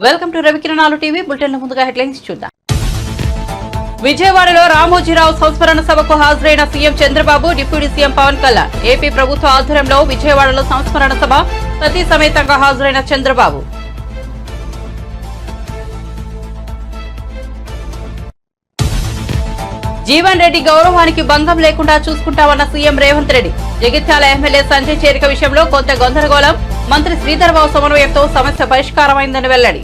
Welcome to Ravikiranalu TV bulletin. ముందుగా headlines చూద్దాం. విజయవాడలో రామోజీరావు సంస్మరణ సభకు హాజరైన CM Chandrababu, deputy CM Pawan Kalyan. AP ప్రభుత్వ ఆధ్వర్యంలో విజయవాడలో సంస్మరణ సభ, సతీ సమేతంగా హాజరైన చంద్రబాబు. జీవన్ రెడ్డి గౌరవానికి భంగం లేకుండా చూసుకుంటామన్న సీఎం రేవంత్ రెడ్డి. జగిత్యాల ఎమ్మెల్యే సంజయ్ చేరిక విషయంలో కొంత గందరగోళం, మంత్రి శ్రీధర్బాబు సమన్వయంతో సమస్య పరిష్కారమైందని వెల్లడి.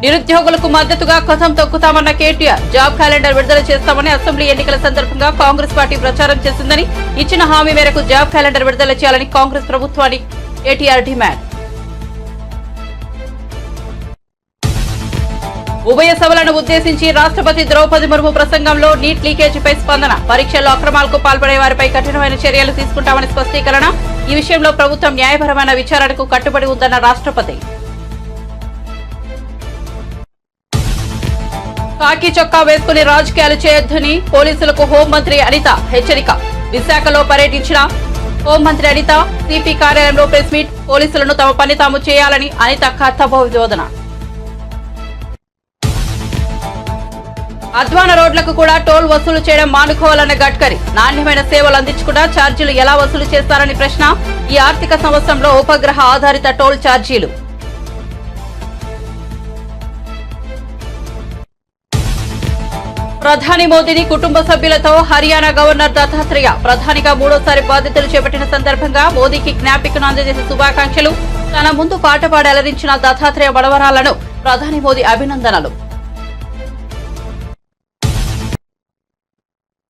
నిరుద్యోగులకు మద్దతుగా కథం తొక్కుతామన్న కేటీఆర్. జాబ్ క్యాలెండర్ విడుదల చేస్తామని అసెంబ్లీ ఎన్నికల సందర్భంగా కాంగ్రెస్ పార్టీ ప్రచారం చేసిందని, ఇచ్చిన హామీ మేరకు జాబ్ క్యాలెండర్ విడుదల చేయాలని కాంగ్రెస్ ప్రభుత్వానికి కేటీఆర్ డిమాండ్. ఉభయ సభలను ఉద్దేశించి రాష్ట్రపతి ద్రౌపది ముర్ము ప్రసంగంలో నీట్ లీకేజీపై స్పందన. పరీక్షల్లో అక్రమాలకు పాల్పడే వారిపై కఠినమైన చర్యలు తీసుకుంటామని స్పష్టీకరణ. ఈ విషయంలో ప్రభుత్వం న్యాయపరమైన విచారణకు కట్టుబడి ఉందన్న రాష్ట్రపతి. కాకి చొక్కా వేసుకుని రాజకీయాలు చేయొద్దని పోలీసులకు హోంమంత్రి అనిత హెచ్చరిక. విశాఖలో పర్యటించిన హోంమంత్రి అనిత సిపి కార్యాలయంలో ప్రెస్ మీట్. పోలీసులను తమ పని తాము చేయాలని అనిత కర్తవ్యోధన. అధ్వాన రోడ్లకు కూడా టోల్ వసూలు చేయడం మానుకోవాలన్న గడ్కరీ. నాణ్యమైన సేవలు అందించకుండా ఛార్జీలు ఎలా వసూలు చేస్తారని ప్రశ్న. ఈ ఆర్థిక సంవత్సరంలో ఉపగ్రహ ఆధారిత టోల్ ఛార్జీలు. ప్రధాని మోదీని కుటుంబ సభ్యులతో హర్యానా గవర్నర్ దత్తాత్రేయ. ప్రధానిగా మూడోసారి బాధ్యతలు చేపట్టిన సందర్భంగా మోదీకి జ్ఞాపికను అందజేసే శుభాకాంక్షలు. తన ముందు పాట పాడి అలరించిన దత్తాత్రేయ మనవరాలను ప్రధాని మోదీ అభినందనలు.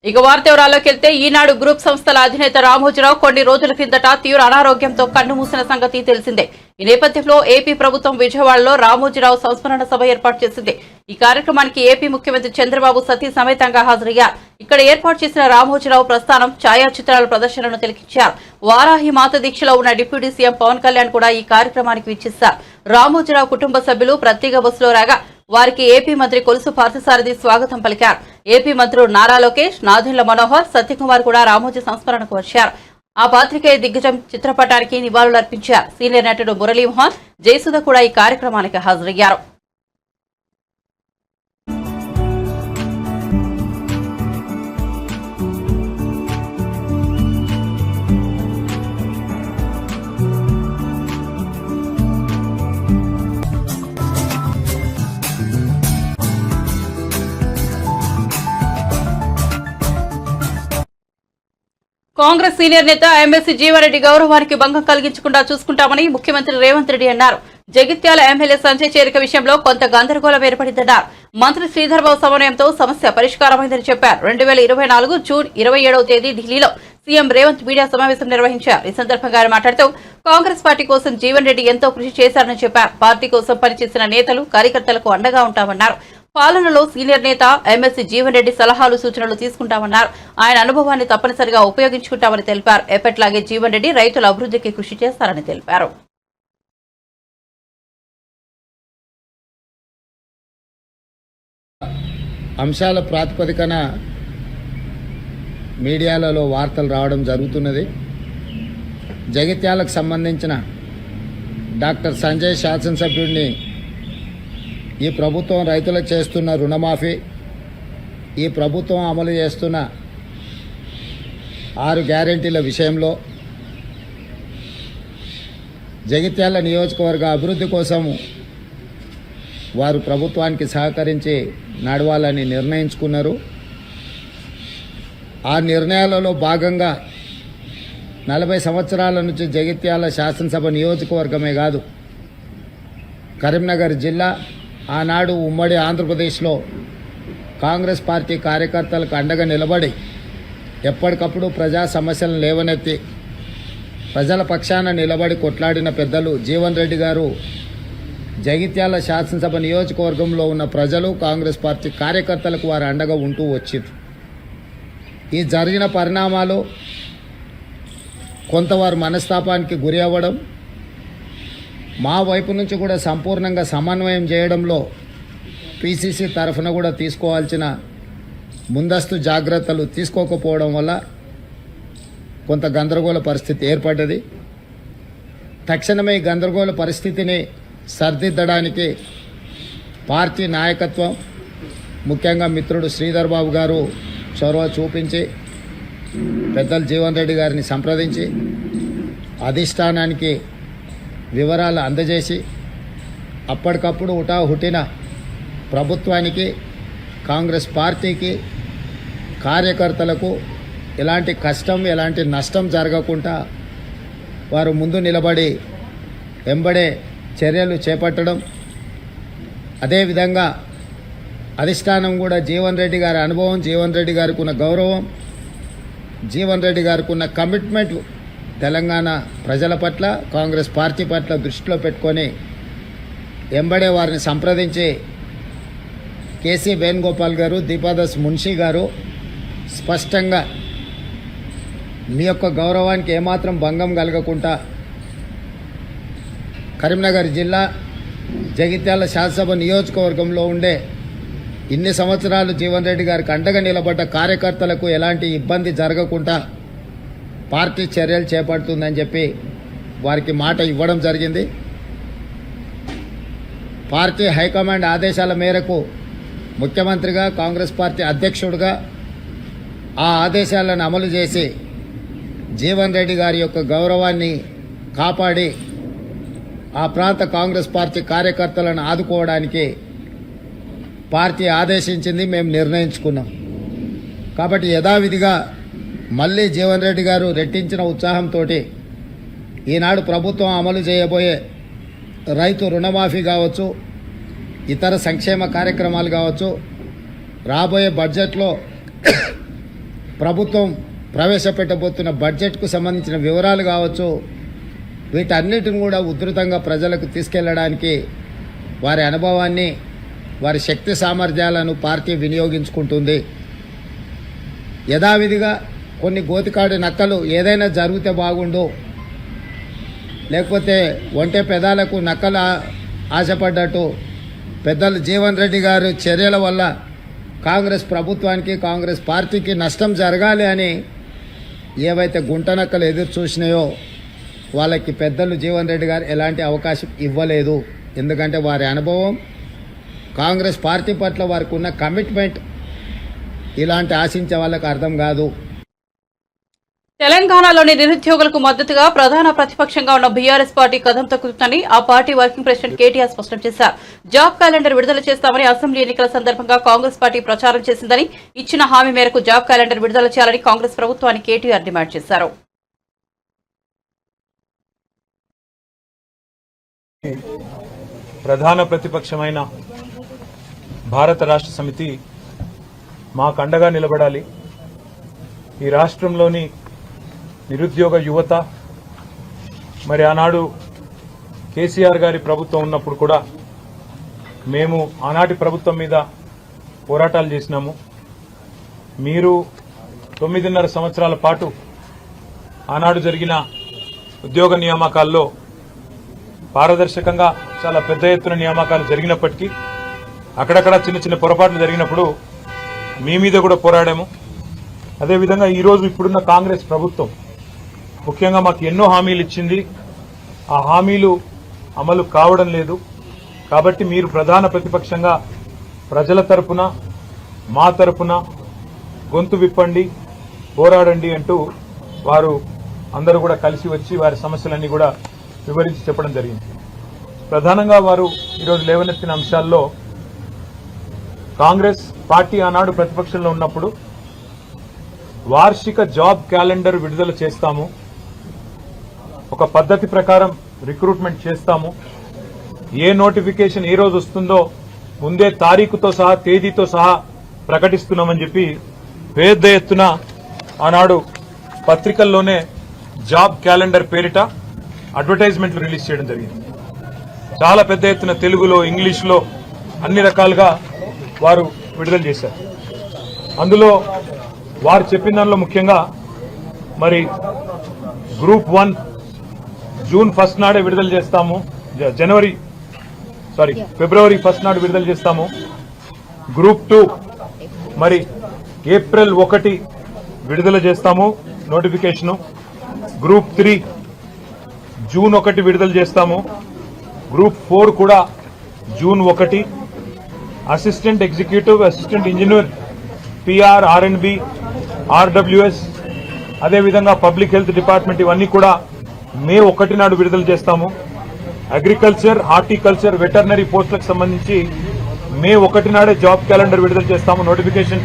ఇక వార్తవరాల్లోకి వెళ్తే, ఈనాడు గ్రూప్ సంస్థల అధినేత రామోజీరావు కొన్ని రోజుల కిందట తీవ్ర అనారోగ్యంతో కన్నుమూసిన సంగతి తెలిసిందే. ఈ నేపథ్యంలో ఏపీ ప్రభుత్వం విజయవాడలో రామోజీరావు సంస్మరణ సభ ఏర్పాటు చేసింది. ఈ కార్యక్రమానికి ఏపీ ముఖ్యమంత్రి చంద్రబాబు సతీ సమేతంగా హాజరయ్యారు. ఇక్కడ ఏర్పాటు చేసిన రామోజీరావు ప్రస్థానం ఛాయాచిత్రాల ప్రదర్శనను తిలకించారు. వారాహి మాత దీక్షలో ఉన్న డిప్యూటీ సీఎం పవన్ కళ్యాణ్ కూడా ఈ కార్యక్రమానికి విచ్చేశారు. రామోజీరావు కుటుంబ సభ్యులు ప్రత్యేక బస్సులో రాగా వారికి ఏపీ మంత్రి కొలుసు పార్థసారథి స్వాగతం పలికారు. ఏపీ మంత్రులు నారా లోకేష్, నాదెండ్ల మనోహర్, సత్యకుమార్ కూడా రామోజీ సంస్మరణకు వచ్చారు. ఆ పాత్రికేయ దిగ్గజం చిత్రపటానికి నివాళులర్పించారు. సీనియర్ నటుడు మురళీమోహన్, జయసుధ కూడా ఈ కార్యక్రమానికి హాజరయ్యారు. కాంగ్రెస్ సీనియర్ నేత ఎమ్మెల్సీ జీవన్ రెడ్డి గౌరవానికి భంగం కలిగించకుండా చూసుకుంటామని ముఖ్యమంత్రి రేవంత్ రెడ్డి అన్నారు. జగిత్యాల ఎమ్మెల్యే సంజయ్ చేరిక విషయంలో కొంత గందరగోళం ఏర్పడిందన్నారు. మంత్రి శ్రీధర్బాబు సమన్వయంతో సమస్య పరిష్కారమైందని చెప్పారు. 2024 జూన్ 27వ తేదీ ఢిల్లీలో సీఎం రేవంత్ మీడియా సమావేశం నిర్వహించారు. ఈ సందర్భంగా ఆయన మాట్లాడుతూ కాంగ్రెస్ పార్టీ కోసం జీవన్ రెడ్డి ఎంతో కృషి చేశారని చెప్పారు. పార్టీ కోసం పనిచేసిన నేతలు, కార్యకర్తలకు అండగా ఉంటామన్నారు. పాలనలో సీనియర్ నేత ఎమ్మెల్సీ జీవన్ రెడ్డి సలహాలు, సూచనలు తీసుకుంటామన్నారు. ఆయన అనుభవాన్ని తప్పనిసరిగా ఉపయోగించుకుంటామని తెలిపారు. ఎప్పట్లాగే జీవన్ రెడ్డి రైతుల అభివృద్ధికి కృషి చేస్తారని తెలిపారు. అంశాల ప్రాతిపదికన మీడియాలలో వార్తలు రావడం జరుగుతున్నది. జగిత్యాలకు సంబంధించిన డాక్టర్ సంజయ్ శాసనసభ్యుడిని ఈ ప్రభుత్వం రైతులకు చేస్తున్న రుణమాఫీ, ఈ ప్రభుత్వం అమలు చేస్తున్న 6 గ్యారెంటీల విషయంలో జగిత్యాల నియోజకవర్గ అభివృద్ధి కోసం వారు ప్రభుత్వానికి సహకరించి నడవాలని నిర్ణయించుకున్నారు. ఆ నిర్ణయాలలో భాగంగా 40 సంవత్సరాల నుంచి జగిత్యాల శాసనసభ నియోజకవర్గమే కాదు, కరీంనగర్ జిల్లా, ఆనాడు ఉమ్మడి ఆంధ్రప్రదేశ్లో కాంగ్రెస్ పార్టీ కార్యకర్తలకు అండగా నిలబడి ఎప్పటికప్పుడు ప్రజా సమస్యలను లేవనెత్తి ప్రజల పక్షాన నిలబడి కొట్లాడిన పెద్దలు జీవన్ రెడ్డి గారు జగిత్యాల శాసనసభ నియోజకవర్గంలో ఉన్న ప్రజలు, కాంగ్రెస్ పార్టీ కార్యకర్తలకు వారు అండగా ఉంటూ వచ్చింది. ఈ జరిగిన పరిణామాలు కొంతవారు మనస్తాపానికి గురి అవ్వడం, మా వైపు నుంచి కూడా సంపూర్ణంగా సమన్వయం చేయడంలో పీసీసీ తరఫున కూడా తీసుకోవాల్సిన ముందస్తు జాగ్రత్తలు తీసుకోకపోవడం వల్ల కొంత గందరగోళ పరిస్థితి ఏర్పడ్డది. తక్షణమే ఈ గందరగోళ పరిస్థితిని సరిదిద్దడానికి పార్టీ నాయకత్వం, ముఖ్యంగా మిత్రుడు శ్రీధర్ బాబు గారు చొరవ చూపించి పెద్దలు జీవన్ రెడ్డి గారిని సంప్రదించి అధిష్టానానికి వివరాలు అందజేసి అప్పటికప్పుడు హుటాహుటిన ప్రభుత్వానికి, కాంగ్రెస్ పార్టీకి, కార్యకర్తలకు ఎలాంటి కష్టం, ఎలాంటి నష్టం జరగకుండా వారు ముందు నిలబడి వెంబడే చర్యలు చేపట్టడం, అదేవిధంగా అధిష్టానం కూడా జీవన్ రెడ్డి గారి అనుభవం, జీవన్ రెడ్డి గారికి ఉన్న గౌరవం, జీవన్ రెడ్డి గారికి ఉన్న కమిట్మెంట్ తెలంగాణ ప్రజల పట్ల, కాంగ్రెస్ పార్టీ పట్ల దృష్టిలో పెట్టుకొని వెంబడే వారిని సంప్రదించి కేసీ వేణుగోపాల్ గారు, దీపాదాస్ మున్షి గారు స్పష్టంగా మీ యొక్క గౌరవానికి ఏమాత్రం భంగం కలగకుండా కరీంనగర్ జిల్లా జగిత్యాల శాసనసభ నియోజకవర్గంలో ఉండే ఇన్ని సంవత్సరాలు జీవన్ రెడ్డి గారికి అండగా నిలబడ్డ కార్యకర్తలకు ఎలాంటి ఇబ్బంది జరగకుండా పార్టీ చర్యలు చేపడుతుందని చెప్పి వారికి మాట ఇవ్వడం జరిగింది. పార్టీ హైకమాండ్ ఆదేశాల మేరకు ముఖ్యమంత్రిగా, కాంగ్రెస్ పార్టీ అధ్యక్షుడిగా ఆ ఆదేశాలను అమలు చేసి జీవన్ రెడ్డి గారి యొక్క గౌరవాన్ని కాపాడి ఆ ప్రాంత కాంగ్రెస్ పార్టీ కార్యకర్తలను ఆదుకోవడానికి పార్టీ ఆదేశించింది, మేము నిర్ణయించుకున్నాం. కాబట్టి యథావిధిగా మళ్ళీ జీవన్ రెడ్డి గారు రెట్టించిన ఉత్సాహంతో ఈనాడు ప్రభుత్వం అమలు చేయబోయే రైతు రుణమాఫీ కావచ్చు, ఇతర సంక్షేమ కార్యక్రమాలు కావచ్చు, రాబోయే బడ్జెట్లో ప్రభుత్వం ప్రవేశపెట్టబోతున్న బడ్జెట్కు సంబంధించిన వివరాలు కావచ్చు, వీటన్నిటిని కూడా ఉధృతంగా ప్రజలకు తీసుకెళ్లడానికి వారి అనుభవాన్ని, వారి శక్తి సామర్థ్యాలను పార్టీ వినియోగించుకుంటుంది. యథావిధిగా కొన్ని గోతికాడి నక్కలు ఏదైనా జరిగితే బాగుండు, లేకపోతే ఒంటె పెదాలకు నక్కలు ఆశపడ్డట్టు పెద్దలు జీవన్ రెడ్డి గారు చర్యల వల్ల కాంగ్రెస్ ప్రభుత్వానికి, కాంగ్రెస్ పార్టీకి నష్టం జరగాలి అని ఏవైతే గుంటనక్కలు ఎదురు చూసినాయో వాళ్ళకి పెద్దలు జీవన్ రెడ్డి గారు ఎలాంటి అవకాశం ఇవ్వలేదు. ఎందుకంటే వారి అనుభవం, కాంగ్రెస్ పార్టీ పట్ల వారికి ఉన్న కమిట్మెంట్ ఇలాంటి ఆశించే వాళ్ళకి అర్థం కాదు. తెలంగాణలోని నిరుద్యోగులకు మద్దతుగా ప్రధాన ప్రతిపక్షంగా ఉన్న బీఆర్ఎస్ పార్టీ కదం తొక్కుతుందని ఆ పార్టీ వర్కింగ్ ప్రెసిడెంట్ కేటీఆర్ స్పష్టం చేశారు. జాబ్ క్యాలెండర్ విడుదల చేస్తామని అసెంబ్లీ ఎన్నికల సందర్భంగా కాంగ్రెస్ పార్టీ ప్రచారం చేసిందని, ఇచ్చిన హామీ మేరకు జాబ్ క్యాలెండర్ విడుదల చేయాలని కాంగ్రెస్ ప్రభుత్వాన్ని కేటీఆర్ డిమాండ్ చేశారు. ప్రధాన ప్రతిపక్షమైన భారత రాష్ట్ర సమితి మాకు అండగా నిలబడాలి. ఈ రాష్ట్రంలోని నిరుద్యోగ యువత, మరి ఆనాడు కేసీఆర్ గారి ప్రభుత్వం ఉన్నప్పుడు కూడా మేము ఆనాటి ప్రభుత్వం మీద పోరాటాలు చేసినాము. మీరు 9.5 సంవత్సరాల పాటు ఆనాడు జరిగిన ఉద్యోగ నియామకాల్లో పారదర్శకంగా చాలా పెద్ద ఎత్తున నియామకాలు జరిగినప్పటికీ అక్కడక్కడ చిన్న చిన్న పొరపాట్లు జరిగినప్పుడు మీ మీద కూడా పోరాడాము. అదేవిధంగా ఈరోజు ఇప్పుడున్న కాంగ్రెస్ ప్రభుత్వం ముఖ్యంగా మాకు ఎన్నో హామీలు ఇచ్చింది, ఆ హామీలు అమలు కావడం లేదు. కాబట్టి మీరు ప్రధాన ప్రతిపక్షంగా ప్రజల తరపున, మా తరపున గొంతు విప్పండి, పోరాడండి అంటూ వారు అందరూ కూడా కలిసి వచ్చి వారి సమస్యలన్నీ కూడా వివరించి చెప్పడం జరిగింది. ప్రధానంగా వారు ఈరోజు లేవనెత్తిన అంశాల్లో కాంగ్రెస్ పార్టీ ఆనాడు ప్రతిపక్షంలో ఉన్నప్పుడు వార్షిక జాబ్ క్యాలెండర్ విడుదల చేస్తాము, ఒక పద్ధతి ప్రకారం రిక్రూట్మెంట్ చేస్తాము, ఏ నోటిఫికేషన్ ఏ రోజు వస్తుందో ముందే తారీఖుతో సహా, తేదీతో సహా ప్రకటిస్తున్నామని చెప్పి పెద్ద ఎత్తున ఆనాడు పత్రికల్లోనే జాబ్ క్యాలెండర్ పేరిట అడ్వర్టైజ్మెంట్లు రిలీజ్ చేయడం జరిగింది. చాలా పెద్ద ఎత్తున తెలుగులో, ఇంగ్లీష్లో అన్ని రకాలుగా వారు విడుదల చేశారు. అందులో వారు చెప్పిన దానిలో ముఖ్యంగా మరి గ్రూప్ 1 జూన్ 1 నాడే విడుదల చేస్తాము, ఫిబ్రవరి 1 నాడు విడుదల చేస్తాము. గ్రూప్ 2 మరి ఏప్రిల్ 1 విడుదల చేస్తాము నోటిఫికేషను. గ్రూప్ 3 జూన్ 1 విడుదల చేస్తాము. గ్రూప్ 4 కూడా June 1. Assistant executive, assistant engineer, PR, ఆర్ఎండ్బి, ఆర్డబ్ల్యూఎస్, అదేవిధంగా పబ్లిక్ హెల్త్ డిపార్ట్మెంట్ ఇవన్నీ కూడా మే 1 నాడు విడుదల చేస్తాము. అగ్రికల్చర్, హార్టికల్చర్, వెటర్నరీ పోస్టులకు సంబంధించి మే 1 నాడే జాబ్ క్యాలెండర్ విడుదల చేస్తాము, నోటిఫికేషన్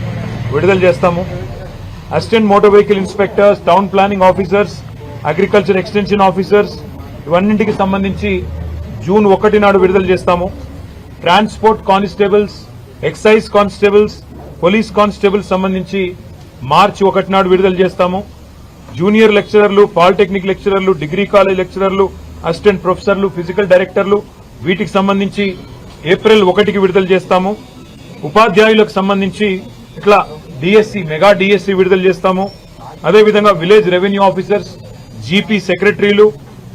విడుదల చేస్తాము. Assistant motor vehicle inspectors, town planning officers, agriculture extension officers ఇవన్నింటికి సంబంధించి జూన్ 1 నాడు విడుదల చేస్తాము. Transport constables, excise constables, police constables సంబంధించి మార్చి 1 నాడు విడుదల చేస్తాము. జూనియర్ లెక్చరర్లు, పాలిటెక్నిక్ లెక్చరర్లు, డిగ్రీ కాలేజ్ లెక్చరర్లు, అసిస్టెంట్ ప్రొఫెసర్లు, ఫిజికల్ డైరెక్టర్లు వీటికి సంబంధించి ఏప్రిల్ 1కి విడుదల చేస్తాము. ఉపాధ్యాయులకు సంబంధించి ఇట్లా డిఎస్సి, మెగా డిఎస్సి విడుదల చేస్తాము. అదేవిధంగా విలేజ్ రెవెన్యూ ఆఫీసర్స్, జీపీ సెక్రటరీలు,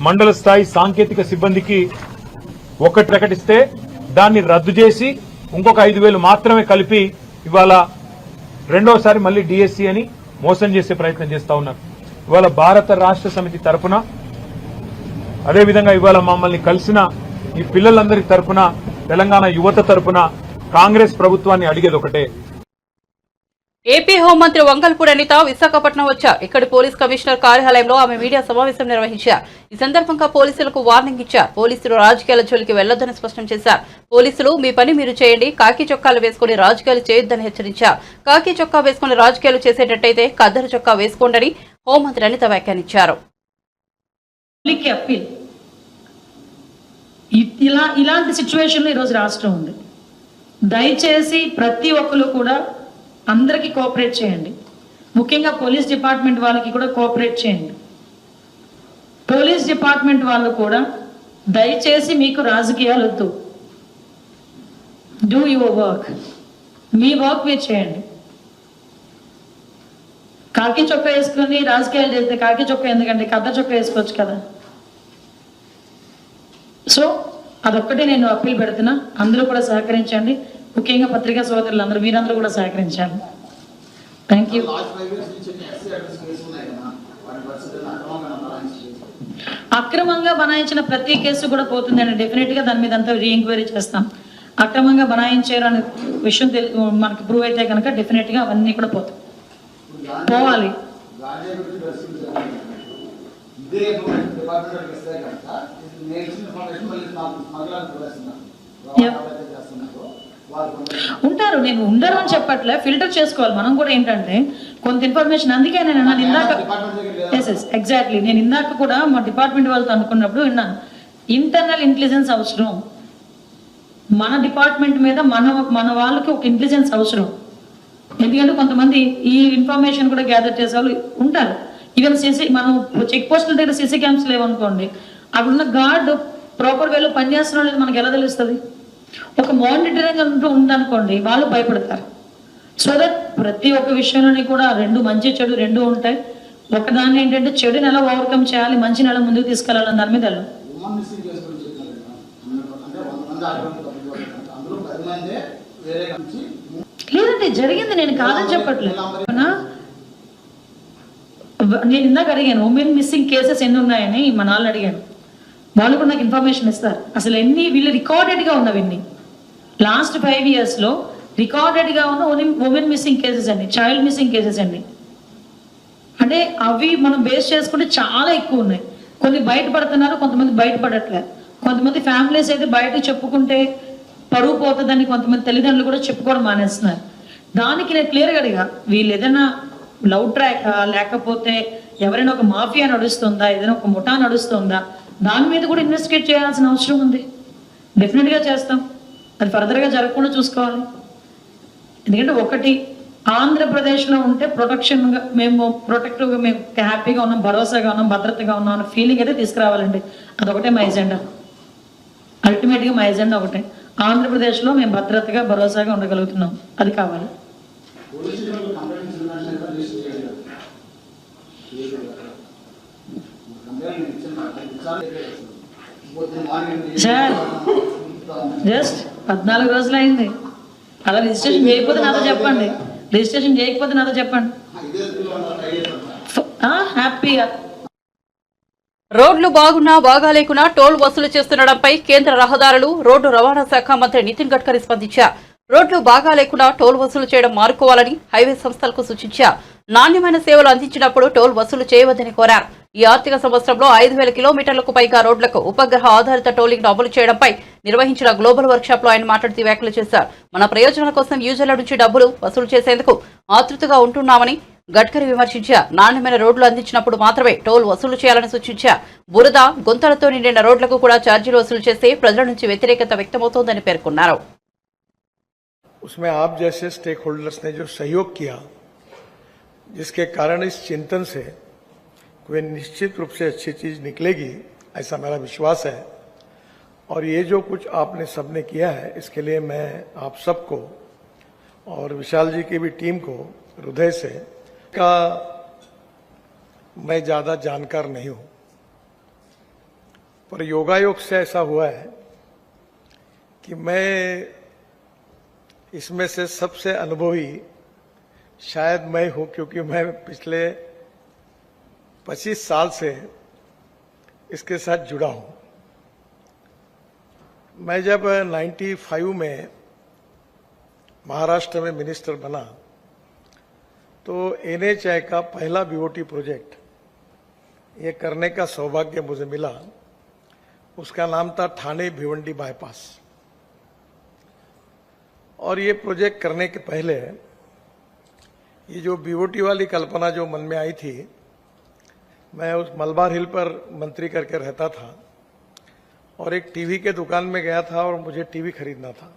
మండల స్థాయి సాంకేతిక సిబ్బందికి 1 ప్రకటిస్తే దాన్ని రద్దు చేసి ఇంకొక 5,000 మాత్రమే కలిపి ఇవాళ రెండోసారి మళ్ళీ డిఎస్సి అని మోసం చేసే ప్రయత్నం చేస్తా ఉన్నారు. ఇవాళ భారత రాష్ట్ర సమితి తరఫున, అదేవిధంగా ఇవాళ మమ్మల్ని కలిసిన ఈ పిల్లలందరి తరఫున, తెలంగాణ యువత తరఫున కాంగ్రెస్ ప్రభుత్వాన్ని అడిగేది ఒకటే. ఏపీ హోంమంత్రి వంగల్పూడి అనిత విశాఖపట్నం వచ్చారు. ఇక్కడి పోలీస్ కమిషనర్ కార్యాలయంలో ఆమె మీడియా సమావేశం నిర్వహించారు. ఈ సందర్భంగా పోలీసులకు వార్నింగ్ ఇచ్చారు. పోలీసులు రాజకీయాల జోలికి వెళ్లొద్దని స్పష్టం చేశారు. పోలీసులు మీ పని మీరు చేయండి, కాకి చొక్కాలు వేసుకుని రాజకీయాలు చేయొద్దని హెచ్చరించారు. కాకి చొక్కా వేసుకుని రాజకీయాలు చేసేటట్టయితే కద్దరు చొక్కా వేసుకోండని హోంమంత్రి అనిత వ్యాఖ్యానించారు. ఇలాంటి సిచ్యువేషన్లో ఈరోజు రాష్ట్రం ఉంది. దయచేసి ప్రతి ఒక్కరు కూడా అందరికీ కోఆపరేట్ చేయండి. ముఖ్యంగా పోలీస్ డిపార్ట్మెంట్ వాళ్ళకి కూడా కోఆపరేట్ చేయండి. పోలీస్ డిపార్ట్మెంట్ వాళ్ళు కూడా దయచేసి మీకు రాజకీయాలు వద్దు. Do your work, me work మీరు చేయండి. కాకి చొక్కా వేసుకుని రాజకీయాలు చేస్తే కాకి చొక్కా ఎందుకంటే కథ చొక్కా వేసుకోవచ్చు కదా. సో అదొక్కటే నేను అప్పీల్ పెడుతున్నా. అందరూ కూడా సహకరించండి. ముఖ్యంగా పత్రికా సోదరులు అందరూ, మీరందరూ కూడా సహకరించాలి. Thank you. అక్రమంగా బనాయించిన ప్రతి కేసు కూడా పోతుందండి. డెఫినెట్ గా దాని మీద అంతా రీఎంక్వైరీ చేస్తాం. అక్రమంగా బనాయించారు అనే విషయం మనకి ప్రూవ్ అయితే కనుక డెఫినెట్ గా అవన్నీ కూడా పోవాలి. ఉంటారు, నేను ఉండరు అని చెప్పట్లే, ఫిల్టర్ చేసుకోవాలి మనం కూడా. ఏంటంటే కొంత ఇన్ఫర్మేషన్, అందుకే నేను అన్నాను ఇందాక. ఎగ్జాక్ట్లీ, నేను ఇందాక కూడా మా డిపార్ట్మెంట్ వాళ్ళతో అనుకున్నప్పుడు విన్నాను, ఇంటర్నల్ ఇంటెలిజెన్స్ అవసరం. మన డిపార్ట్మెంట్ మీద మన వాళ్ళకి ఒక ఇంటెలిజెన్స్ అవసరం. ఎందుకంటే కొంతమంది ఈ ఇన్ఫర్మేషన్ కూడా గ్యాదర్ చేసే వాళ్ళు ఉంటారు. ఈవెన్ మనం చెక్ పోస్టుల దగ్గర సీసీ క్యామ్స్ లేవనుకోండి, అక్కడ ఉన్న గార్డు ప్రాపర్ వేలో పనిచేస్తున్నాం లేదు మనకి ఎలా తెలుస్తుంది? ఒక మానిటరింగ్ అంటూ ఉందనుకోండి, వాళ్ళు భయపడతారు. సో దట్ ప్రతి ఒక్క విషయంలోని కూడా రెండు, మంచి చెడు రెండు ఉంటాయి. ఒకదాన్ని ఏంటంటే చెడుని ఎలా ఓవర్కమ్ చేయాలి, మంచిని ఎలా ముందుకు తీసుకెళ్ళాలని దాని మీద వెళ్ళాలి. లేదంటే జరిగింది, నేను కాదని చెప్పట్లేదు. నేను ఇందాక అడిగాను ఉమెన్ మిస్సింగ్ కేసెస్ ఎన్ని ఉన్నాయని మా నాన్న అడిగాను. వాళ్ళు కూడా నాకు ఇన్ఫర్మేషన్ ఇస్తారు. అసలు ఎన్ని వీళ్ళు రికార్డెడ్గా ఉన్నవి ఎన్ని లాస్ట్ 5 yearsలో రికార్డెడ్గా ఉన్న ఉమెన్ మిస్సింగ్ కేసెస్ అండి, చైల్డ్ మిస్సింగ్ కేసెస్ అండి. అంటే అవి మనం బేస్ చేసుకుంటే చాలా ఎక్కువ ఉన్నాయి. కొన్ని బయటపడుతున్నారు, కొంతమంది బయటపడట్లేదు. కొంతమంది ఫ్యామిలీస్ అయితే బయటకు చెప్పుకుంటే పరువు పోతుందని కొంతమంది తల్లిదండ్రులు కూడా చెప్పుకోవడం మానేస్తున్నారు. దానికి నేను క్లియర్గా అడిగా, వీళ్ళు ఏదైనా లవ్ ట్రాక్ లేకపోతే ఎవరైనా ఒక మాఫియా నడుస్తుందా, ఏదైనా ఒక ముఠా నడుస్తుందా, దాని మీద కూడా ఇన్వెస్టిగేట్ చేయాల్సిన అవసరం ఉంది. డెఫినెట్గా చేస్తాం. అది ఫర్దర్గా జరగకుండా చూసుకోవాలి. ఎందుకంటే ఒకటి, ఆంధ్రప్రదేశ్లో ఉంటే ప్రొటెక్షన్గా మేము ప్రొటెక్టివ్గా మేము హ్యాపీగా ఉన్నాం, భరోసాగా ఉన్నాం, భద్రతగా ఉన్నాం అన్న ఫీలింగ్ అయితే తీసుకురావాలండి. అదొకటే మా ఎజెండా. అల్టిమేట్గా మా ఎజెండా ఒకటే, ఆంధ్రప్రదేశ్లో మేము భద్రతగా భరోసాగా ఉండగలుగుతున్నాం, అది కావాలి. సార్ జస్ట్ 14 రోజులు అయింది. అలా రిజిస్ట్రేషన్ చేయకపోతే నాతో చెప్పండి, రిజిస్ట్రేషన్ చేయకపోతే నాతో చెప్పండి. హ్యాపీగా రోడ్లు బాగున్నా బాగాలేకున్నా టోల్ వసూలు చేస్తుండడంపై కేంద్ర రహదారులు రోడ్డు రవాణా శాఖ మంత్రి నితిన్ గడ్కరీ స్పందించారు. రోడ్లు బాగా లేకుండా టోల్ వసూలు చేయడం మానుకోవాలని హైవే సంస్థలకు సూచించారు. నాణ్యమైన సేవలు అందించినప్పుడు టోల్ వసూలు చేయవద్దని కోరారు. ఈ ఆర్థిక సంవత్సరంలో 5,000 కిలోమీటర్లకు పైగా రోడ్లకు ఉపగ్రహ ఆధారిత టోలింగ్ అమలు చేయడంపై నిర్వహించిన గ్లోబల్ వర్క్ షాప్ లో ఆయన మాట్లాడుతూ వ్యాఖ్యలు చేశారు. మన ప్రయోజనాల కోసం యూజర్ల నుంచి డబ్బులు వసూలు చేసేందుకు ఆతృతగా ఉంటున్నామని గడ్కరీ విమర్శించారు. నాణ్యమైన రోడ్లు అందించినప్పుడు మాత్రమే టోల్ వసూలు చేయాలని సూచించారు. బురద గుంతలతో నిండిన రోడ్లకు కూడా ఛార్జీలు వసూలు చేస్తే ప్రజల నుంచి వ్యతిరేకత వ్యక్తమవుతోందని పేర్కొన్నారు. उसमें आप जैसे स्टेक होल्डर्स ने जो सहयोग किया, जिसके कारण इस चिंतन से कोई निश्चित रूप से अच्छी चीज निकलेगी, ऐसा मेरा विश्वास है। और ये जो कुछ आपने सबने किया है, इसके लिए मैं आप सबको और विशाल जी की भी टीम को हृदय से का मैं ज्यादा जानकार नहीं हूं, पर योगायोग से ऐसा हुआ है कि मैं इसमें से सबसे अनुभवी शायद मैं हूं, क्योंकि मैं पिछले 25 साल से इसके साथ जुड़ा हूं। मैं जब 95 में महाराष्ट्र में मिनिस्टर बना तो NHAI का पहला BOT प्रोजेक्ट ये करने का सौभाग्य मुझे मिला। उसका नाम था ठाणे भिवंडी बाईपास। और ये प्रोजेक्ट करने के पहले ये जो BOT वाली कल्पना जो मन में आई थी, मैं उस मलबार हिल पर मंत्री करके रहता था और एक टीवी के दुकान में गया था और मुझे टीवी खरीदना था।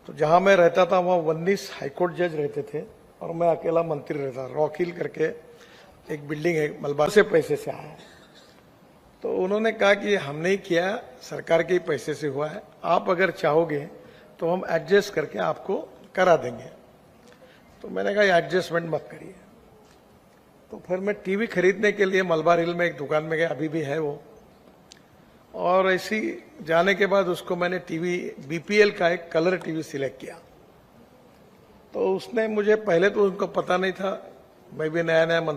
तो जहां मैं रहता था वहां 19 हाईकोर्ट जज रहते थे और मैं अकेला मंत्री रहता। रॉक हिल करके एक बिल्डिंग है, मलबार से पैसे से आया। तो उन्होंने कहा कि हमने ही किया, सरकार के ही पैसे से हुआ है, आप अगर चाहोगे तो हम एडजस्ट करके आपको करा देंगे। तो मैंने कहा एडजस्टमेंट मत करिए। तो फिर मैं टीवी खरीदने के लिए मलबार हिल में एक दुकान में गया, अभी भी है वो। और ऐसी जाने के बाद उसको मैंने टीवी BPL का एक कलर टीवी सिलेक्ट किया। तो उसने मुझे पहले तो उनको पता नहीं था, मैं भी नया नया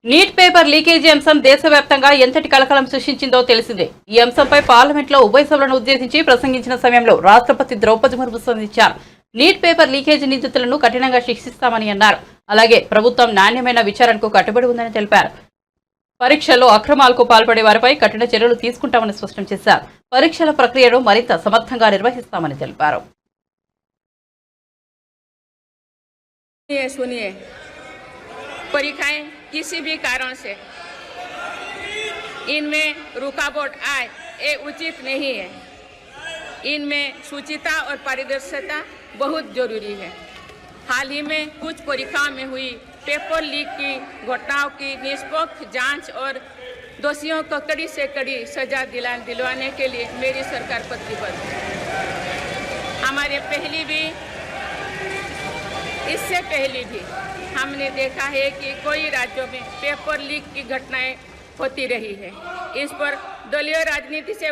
నీట్ పేపర్ లీకేజీ అంశం దేశవ్యాప్తంగా ఎంతటి కలకలం సృష్టించిందో తెలిసిందే. ఈ అంశంపై పార్లమెంట్లో ఉభయ సభలను ఉద్దేశించి ప్రసంగించిన సమయంలో రాష్ట్రపతి ద్రౌపది ముర్ము స్పందించారు. నీట్ పేపర్ లీకేజీ నిందితులను కఠినంగా శిక్షిస్తామని అన్నారు. అలాగే ప్రభుత్వం నాణ్యమైన విచారణకు కట్టుబడి ఉందని తెలిపారు. పరీక్షల్లో అక్రమాలకు పాల్పడే వారిపై కఠిన చర్యలు తీసుకుంటామని స్పష్టం చేశారు. పరీక్షల ప్రక్రియను మరింత సమర్థంగా నిర్వహిస్తామని తెలిపారు. परीक्षाएं किसी भी कारण से इनमें रुकावट आए ये उचित नहीं है। इनमें शुचिता और पारदर्शिता बहुत जरूरी है। हाल ही में कुछ परीक्षाओं में हुई पेपर लीक की घटनाओं की निष्पक्ष जांच और दोषियों को कड़ी से कड़ी सजा दिलवाने के लिए मेरी सरकार प्रतिबद्ध है। हमारे इससे पहले भी हमने देखा है कि कई राज्यों में पेपर लीक की घटनाएं होती रही है। इस पर दलीय राजनीति से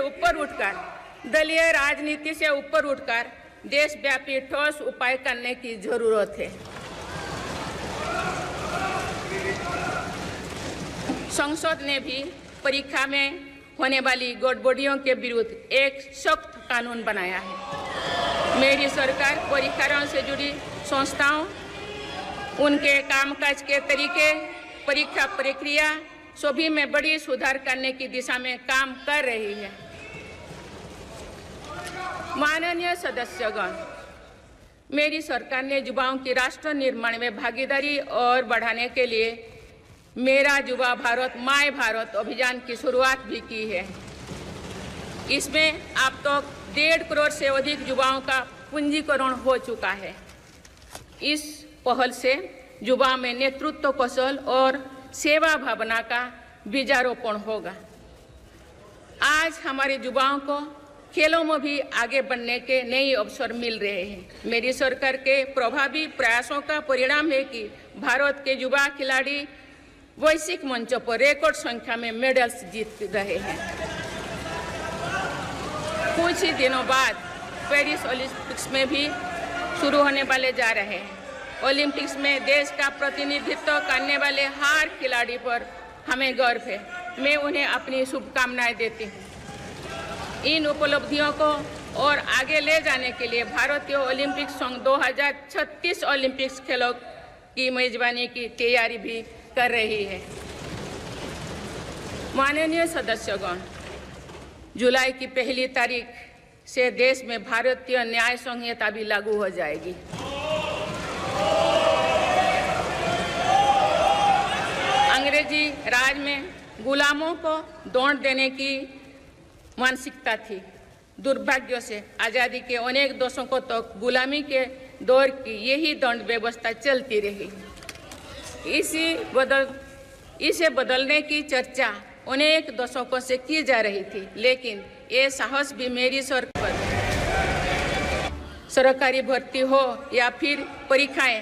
ऊपर उठकर देशव्यापी ठोस उपाय करने की जरूरत है। संसद ने भी परीक्षा में होने वाली गड़बड़ियों के विरुद्ध एक सख्त कानून बनाया है। मेरी सरकार परीक्षाओं से जुड़ी संस्थाओं, उनके कामकाज के तरीके, परीक्षा प्रक्रिया सभी में बड़ी सुधार करने की दिशा में काम कर रही है। माननीय सदस्यगण, मेरी सरकार ने युवाओं की राष्ट्र निर्माण में भागीदारी और बढ़ाने के लिए मेरा युवा भारत माय भारत अभियान की शुरुआत भी की है। इसमें अब तक 1.5 करोड़ से अधिक युवाओं का पंजीकरण हो चुका है। इस पहल से युवा में नेतृत्व कौशल और सेवा भावना का बीजारोपण होगा। आज हमारे युवाओं को खेलों में भी आगे बढ़ने के नए अवसर मिल रहे हैं। मेरी सरकार के प्रभावी प्रयासों का परिणाम है कि भारत के युवा खिलाड़ी वैश्विक मंचों पर रिकॉर्ड संख्या में मेडल्स जीत रहे हैं। कुछ ही दिनों बाद पेरिस ओलंपिक्स में भी शुरू होने वाले जा रहे हैं। ओलंपिक्स में देश का प्रतिनिधित्व करने वाले हर खिलाड़ी पर हमें गर्व है। मैं उन्हें अपनी शुभकामनाएं देती हूँ। इन उपलब्धियों को और आगे ले जाने के लिए भारतीय ओलंपिक संघ 2036 ओलंपिक्स खेलों की मेजबानी की तैयारी भी कर रही है। माननीय सदस्यगण, जुलाई की पहली तारीख से देश में भारतीय न्याय संहिता भी लागू हो जाएगी। अंग्रेजी राज में गुलामों को दौड़ देने की मानसिकता थी। दुर्भाग्य से आज़ादी के अनेक दशकों तक गुलामी के दौर की यही दंड व्यवस्था चलती रही। इसे बदलने की चर्चा अनेक दशकों से की जा रही थी, लेकिन ये साहस भी मेरी सरकारी भर्ती हो या फिर परीक्षाएं।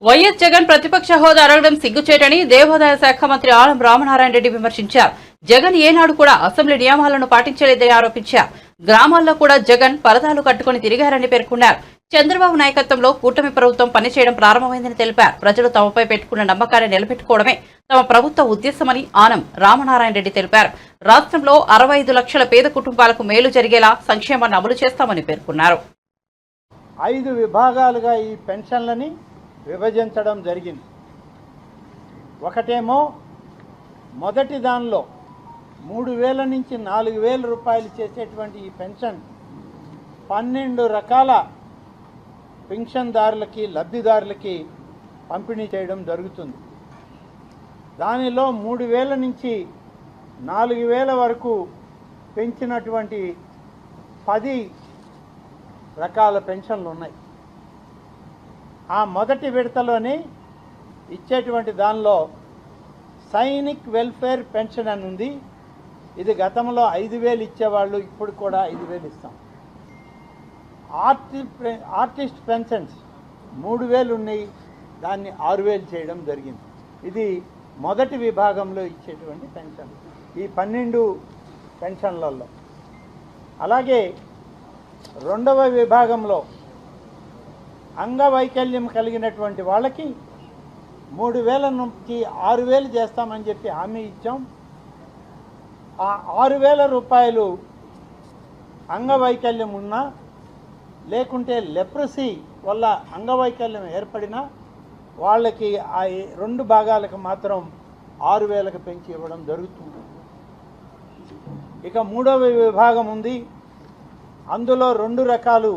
వైఎస్ జగన్ ప్రతిపక్ష హోదా అడగడం సిగ్గుచేటని దేవాదాయ శాఖ మంత్రి ఆనం రామనారాయణ రెడ్డి విమర్శించారు. జగన్ ఏనాడు కూడా అసెంబ్లీ నియమాలను పాటించలేదని ఆరోపించారు. గ్రామాల్లో కూడా జగన్ పరదాలు కట్టుకుని తిరిగారని పేర్కొన్నారు. చంద్రబాబు నాయకత్వంలో కూటమి ప్రభుత్వం పనిచేయడం ప్రారంభమైందని తెలిపారు. ప్రజలు తమపై పెట్టుకున్న నమ్మకాన్ని నిలబెట్టుకోవడమే తమ ప్రభుత్వ ఉద్దేశమని ఆనం రామనారాయణ రెడ్డి తెలిపారు. రాష్ట్రంలో 65 లక్షల పేద కుటుంబాలకు మేలు జరిగేలా సంక్షేమాన్ని అమలు చేస్తామని పేర్కొన్నారు. 5 విభాగాలుగా ఈ పెన్షన్లని విభజించడం జరిగింది. ఒకటేమో మొదటి దానిలో 3000 నుంచి 4000 రూపాయలు చేసేటువంటి ఈ పెన్షన్ 12 రకాల పెన్షన్దారులకి లబ్ధిదారులకి పంపిణీ చేయడం జరుగుతుంది. దానిలో 3000 నుంచి 4000 వరకు పెంచినటువంటి 10 రకాల పెన్షన్లు ఉన్నాయి. ఆ మొదటి విడతలోనే ఇచ్చేటువంటి దానిలో సైనిక్ వెల్ఫేర్ పెన్షన్ అని ఉంది. ఇది గతంలో 5000 ఇచ్చేవాళ్ళు, ఇప్పుడు కూడా 5000 ఇస్తాం. ఆర్టిస్ట్ పెన్షన్స్ 3000 ఉన్నాయి, దాన్ని 6000 చేయడం జరిగింది. ఇది మొదటి విభాగంలో ఇచ్చేటువంటి పెన్షన్ ఈ 12 పెన్షన్లలో. అలాగే రెండవ విభాగంలో అంగవైకల్యం కలిగినటువంటి వాళ్ళకి 3000 నుంచి 6000 చేస్తామని చెప్పి హామీ ఇచ్చాం. ఆ 6000 రూపాయలు అంగవైకల్యం ఉన్నా లేకుంటే లెప్రసీ వల్ల అంగవైకల్యం ఏర్పడినా వాళ్ళకి ఆ 2 భాగాలకు మాత్రం 6000కి పెంచి ఇవ్వడం జరుగుతుంది. ఇక మూడవ విభాగం ఉంది. అందులో 2 రకాలు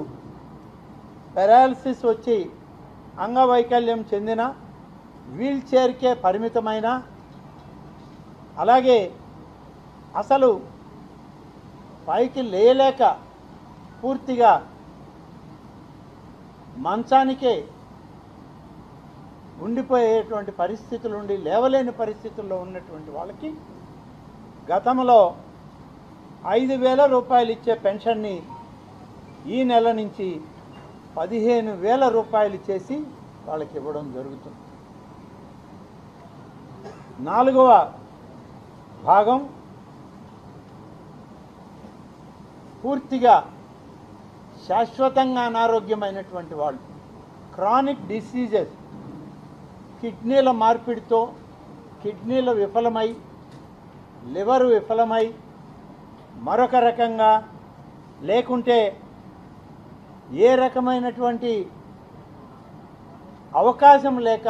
పారాలసిస్ వచ్చి అంగవైకల్యం చెందిన వీల్ చైర్కే పరిమితమైన, అలాగే అసలు పైకి లేయలేక పూర్తిగా మంచానికే ఉండిపోయేటువంటి పరిస్థితులు ఉండి లేవలేని పరిస్థితుల్లో ఉన్నటువంటి వాళ్ళకి గతంలో 5000 రూపాయలు ఇచ్చే పెన్షన్ని ఈ నెల నుంచి 15000 రూపాయలు చేసి వాళ్ళకి ఇవ్వడం జరుగుతుంది. 4వ భాగం పూర్తిగా శాశ్వతంగా అనారోగ్యమైనటువంటి వాళ్ళు, క్రానిక్ డిసీజెస్, కిడ్నీల మార్పిడితో కిడ్నీలు విఫలమై లివర్ విఫలమై మరొక రకంగా లేకుంటే ఏ రకమైనటువంటి అవకాశం లేక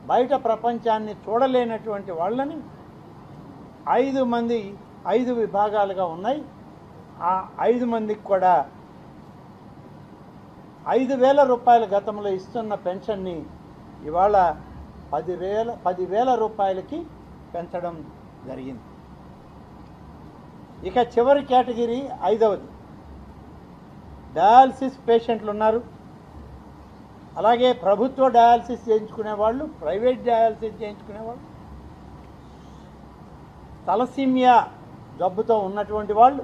బయట ప్రపంచాన్ని చూడలేనటువంటి వాళ్ళని 5 విభాగాలుగా ఉన్నాయి. ఆ 5 మందికి కూడా 5000 రూపాయల గతంలో ఇస్తున్న పెన్షన్ని ఇవాళ 10,000 రూపాయలకి పెంచడం జరిగింది. ఇక చివరి కేటగిరీ 5వది డయాలసిస్ పేషెంట్లు ఉన్నారు. అలాగే ప్రభుత్వ డయాలసిస్ చేయించుకునే వాళ్ళు, ప్రైవేట్ డయాలసిస్ చేయించుకునేవాళ్ళు, తలసీమియా జబ్బుతో ఉన్నటువంటి వాళ్ళు,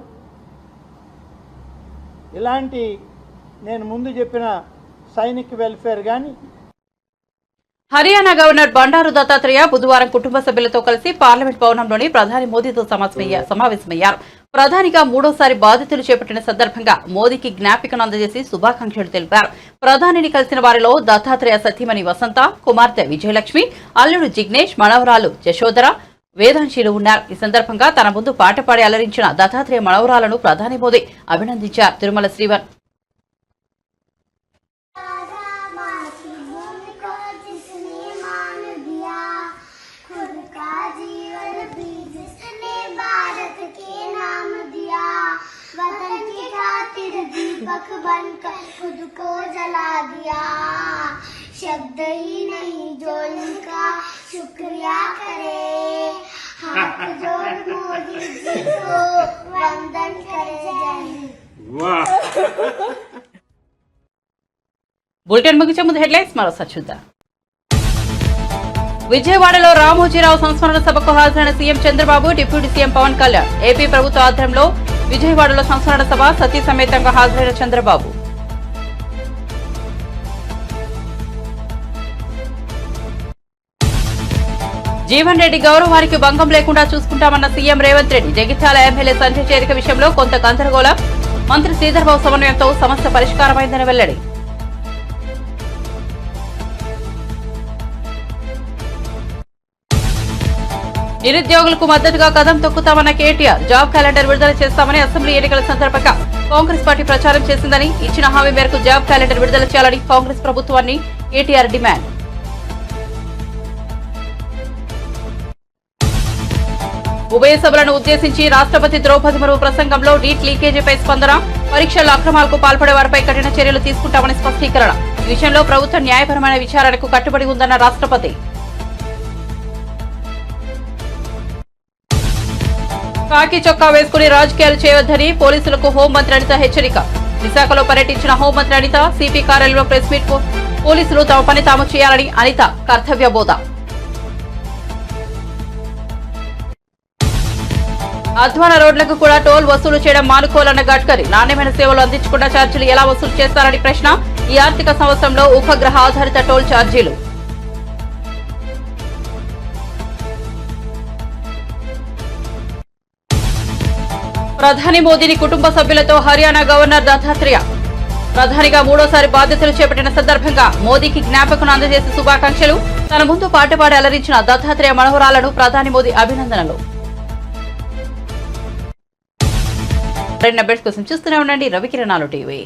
ఇలాంటి నేను ముందు చెప్పిన సైనిక్ వెల్ఫేర్ కానీ. హర్యానా గవర్నర్ బండారు దత్తాత్రేయ బుధవారం కుటుంబ సభ్యులతో కలిసి పార్లమెంట్ భవనంలోని ప్రధాని మోదీతో సమావేశమయ్యారు. ప్రధానిగా మూడోసారి బాధ్యతలు చేపట్టిన సందర్భంగా మోదీకి జ్ఞాపికను అందజేసి శుభాకాంక్షలు తెలిపారు. ప్రధానిని కలిసిన వారిలో దత్తాత్రేయ సతీమణి వసంత, కుమార్తె విజయలక్ష్మి, అల్లుడు జిగ్నేష్, మనవరాలు యశోధర, వేదాంశీలు ఉన్నారు. ఈ సందర్భంగా తన ముందు పాట పాడి అలరించిన దత్తాత్రేయ మనవరాలను ప్రధాని మోదీ అభినందించారు. తిరుమల శ్రీవన్ दीपक बनकर खुद को जला दिया, शब्द ही नहीं जो इनका शुक्रिया करे, हाथ जोड़ मोदी जी को वंदन करे। బులెటిన్ ముగించే ముందు హెడ్లైన్స్ మరోసారి చూద్దాం. విజయవాడలో రామోజీరావు సంస్మరణ సభకు హాజరైన CM Chandrababu, deputy CM Pawan Kalyan. AP ప్రభుత్వ ఆధ్వర్యంలో విజయవాడలో సంస్మరణ సభ, సతీ సమేతంగా హాజరైన చంద్రబాబు. జీవన్ రెడ్డి గౌరవానికి భంగం లేకుండా చూసుకుంటామన్న సీఎం రేవంత్ రెడ్డి. జగిత్యాల ఎమ్మెల్యే సంజయ్ చేరిక విషయంలో కొంత గందరగోళం, మంత్రి శ్రీధర్బాబు సమన్వయంతో సమస్య పరిష్కారమైందని వెల్లడి. నిరుద్యోగులకు మద్దతుగా కదం తొక్కుతామన్న కేటీఆర్. జాబ్ క్యాలెండర్ విడుదల చేస్తామని అసెంబ్లీ ఎన్నికల సందర్భంగా కాంగ్రెస్ పార్టీ ప్రచారం చేసిందని, ఇచ్చిన హామీ మేరకు జాబ్ క్యాలెండర్ విడుదల చేయాలని కాంగ్రెస్ ప్రభుత్వాన్ని కేటీఆర్ డిమాండ్. ఉభయ సభలను ఉద్దేశించి రాష్ట్రపతి ద్రౌపది ముర్ము ప్రసంగంలో నీట్ లీకేజీపై స్పందన. పరీక్షల అక్రమాలకు పాల్పడే వారిపై కఠిన చర్యలు తీసుకుంటామని స్పష్టీకరణ. ఈ విషయంలో ప్రభుత్వం న్యాయపరమైన విచారణకు కట్టుబడి ఉందన్న రాష్ట్రపతి. కాకి చొక్కా వేసుకుని రాజకీయాలు చేయవద్దని పోలీసులకు హోంమంత్రి అనిత హెచ్చరిక. విశాఖలో పర్యటించిన హోంమంత్రి అనిత సిపి కార్యాలయంలో ప్రెస్ మీట్. పోలీసులు తమ పని తాము చేయాలని అనిత కర్తవ్య బోధ. అధ్వాన రోడ్లకు కూడా టోల్ వసూలు చేయడం మానుకోవాలన్న గడ్కరీ. నాణ్యమైన సేవలు అందించకుండా ఛార్జీలు ఎలా వసూలు చేస్తారని ప్రశ్న. ఈ ఆర్థిక సంవత్సరంలో ఉపగ్రహ ఆధారిత టోల్ ఛార్జీలు. ప్రధాని మోదీని కుటుంబ సభ్యులతో హర్యానా గవర్నర్ దత్తాత్రేయ. ప్రధానిగా మూడోసారి బాధ్యతలు చేపట్టిన సందర్భంగా మోదీకి జ్ఞాపకం అందజేసి శుభాకాంక్షలు. తన ముందు పాట పాడి అలరించిన దత్తాత్రేయ మనోహరాలను ప్రధాని మోదీ అభినందనలు. మరిన్ని అప్డేట్స్ కోసం చూస్తూనే ఉండండి రవికిరణాలు టీవీ.